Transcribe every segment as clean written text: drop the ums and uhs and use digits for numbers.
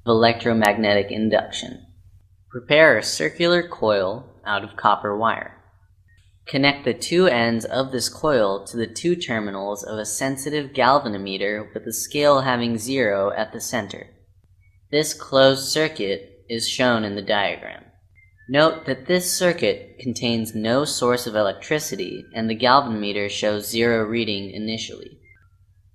electromagnetic induction. Prepare a circular coil out of copper wire. Connect the two ends of this coil to the two terminals of a sensitive galvanometer with a scale having 0 at the center. This closed circuit is shown in the diagram. Note that this circuit contains no source of electricity and the galvanometer shows 0 reading initially.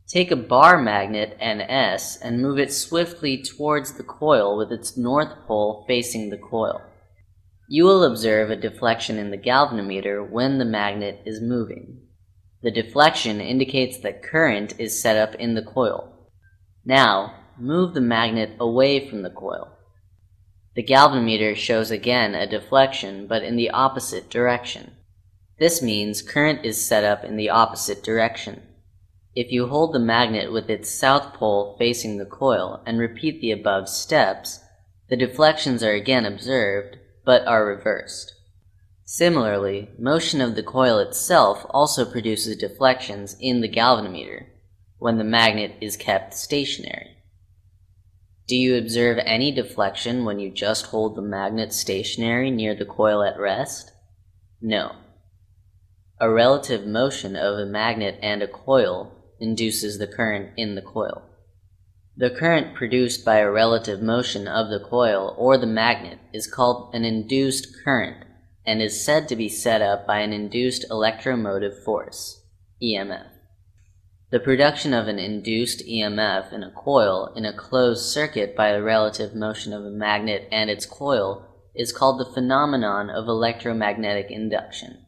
Take a bar magnet NS and move it swiftly towards the coil with its north pole facing the coil. You will observe a deflection in the galvanometer when the magnet is moving. The deflection indicates that current is set up in the coil. Now, move the magnet away from the coil. The galvanometer shows again a deflection, but in the opposite direction. This means current is set up in the opposite direction. If you hold the magnet with its south pole facing the coil and repeat the above steps, the deflections are again observed, but are reversed. Similarly, motion of the coil itself also produces deflections in the galvanometer when the magnet is kept stationary. Do you observe any deflection when you just hold the magnet stationary near the coil at rest? No. A relative motion of a magnet and a coil induces the current in the coil. The current produced by a relative motion of the coil or the magnet is called an induced current and is said to be set up by an induced electromotive force, EMF. The production of an induced EMF in a coil in a closed circuit by the relative motion of a magnet and its coil is called the phenomenon of electromagnetic induction.